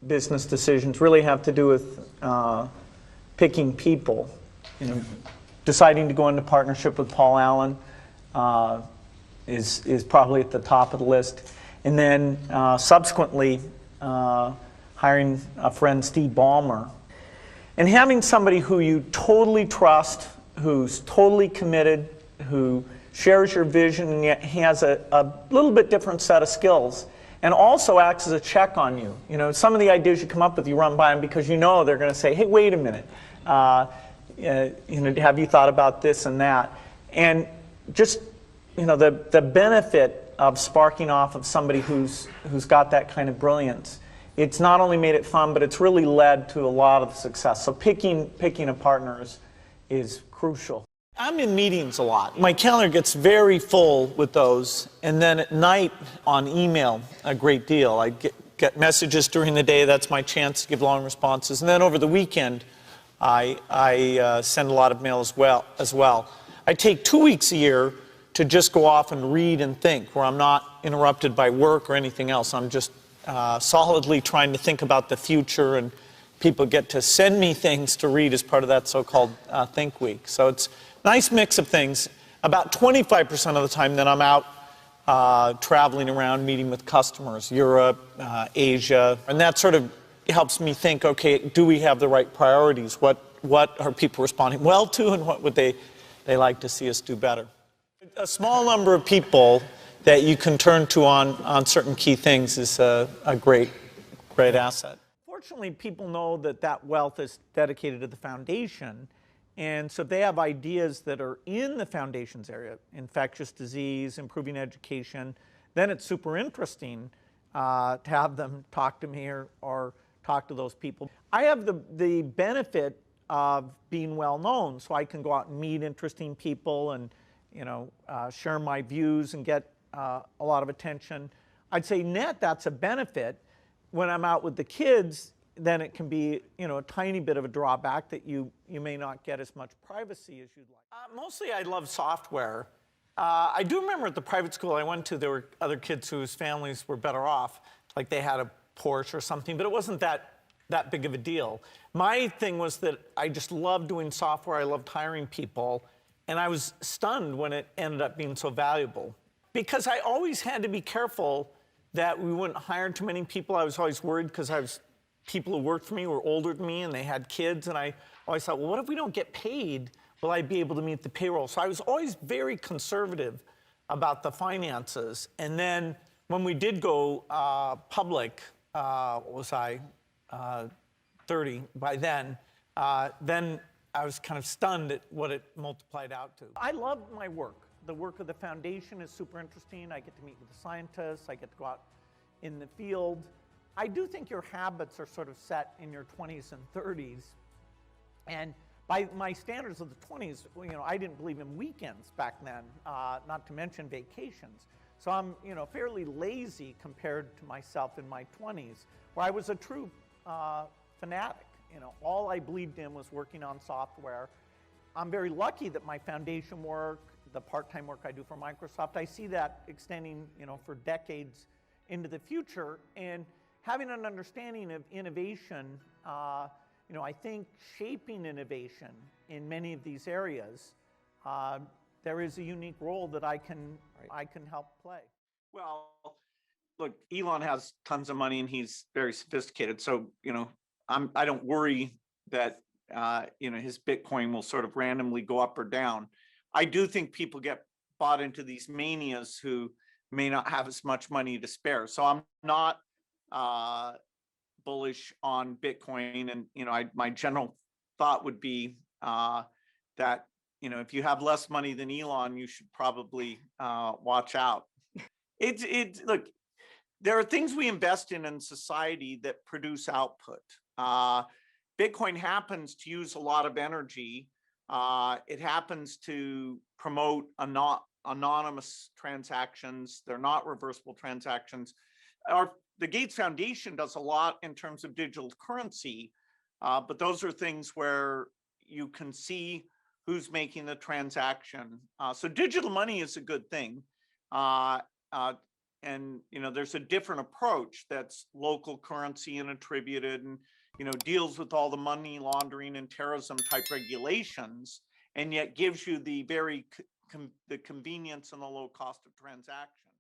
business decisions really have to do with picking people. You know, deciding to go into partnership with Paul Allen is probably at the top of the list. And then subsequently hiring a friend, Steve Ballmer, and having somebody who you totally trust, who's totally committed, who shares your vision and yet has a little bit different set of skills, and also acts as a check on you. You know, some of the ideas you come up with, you run by them because you know they're going to say, hey, wait a minute, you know, have you thought about this and that? And just, you know, the benefit of sparking off of somebody who's got that kind of brilliance, it's not only made it fun, but it's really led to a lot of success. So picking a partner is crucial. I'm in meetings a lot. My calendar gets very full with those, and then at night on email a great deal. I get messages during the day. That's my chance to give long responses. And then over the weekend, I send a lot of mail as well. I take 2 weeks a year to just go off and read and think, where I'm not interrupted by work or anything else. I'm just solidly trying to think about the future, and people get to send me things to read as part of that so-called Think Week. So it's a nice mix of things. About 25% of the time that I'm out traveling around, meeting with customers, Europe, Asia, and that sort of helps me think, okay, do we have the right priorities? What are people responding well to, and what would they like to see us do better? A small number of people that you can turn to on certain key things is a great asset. Fortunately, people know that wealth is dedicated to the foundation, and so if they have ideas that are in the foundation's area, infectious disease, improving education, then it's super interesting to have them talk to me or talk to those people. I have the benefit of being well known, so I can go out and meet interesting people and, you know, share my views and get a lot of attention. I'd say net that's a benefit. When I'm out with the kids, then it can be, you know, a tiny bit of a drawback that you may not get as much privacy as you'd like. Mostly I love software. I do remember at the private school I went to, there were other kids whose families were better off, like they had a Porsche or something, but it wasn't that big of a deal. My thing was that I just loved doing software, I loved hiring people, and I was stunned when it ended up being so valuable. Because I always had to be careful that we wouldn't hire too many people. I was always worried because people who worked for me were older than me and they had kids, and I always thought, well, what if we don't get paid? Will I be able to meet the payroll? So I was always very conservative about the finances. And then when we did go public, what was I, 30 by then I was kind of stunned at what it multiplied out to. I love my work. The work of the foundation is super interesting. I get to meet with the scientists. I get to go out in the field. I do think your habits are sort of set in your 20s and 30s. And by my standards of the 20s, you know, I didn't believe in weekends back then, not to mention vacations. So I'm, you know, fairly lazy compared to myself in my 20s, where I was a true fanatic. You know, all I believed in was working on software. I'm very lucky that my foundation work, the part-time work I do for Microsoft, I see that extending, you know, for decades into the future. And having an understanding of innovation, you know, I think shaping innovation in many of these areas, there is a unique role that I can help play. Well, look, Elon has tons of money and he's very sophisticated. So, you know, I don't worry that you know, his Bitcoin will sort of randomly go up or down. I do think people get bought into these manias who may not have as much money to spare. So I'm not bullish on Bitcoin, and you know, my general thought would be that, you know, if you have less money than Elon, you should probably watch out. Look, there are things we invest in society that produce output. Bitcoin happens to use a lot of energy. It happens to promote anonymous transactions. They're not reversible transactions. The Gates Foundation does a lot in terms of digital currency, but those are things where you can see who's making the transaction. So digital money is a good thing. you know, there's a different approach that's local currency and attributed, and you know, deals with all the money laundering and terrorism type regulations, and yet gives you the very the convenience and the low cost of transaction.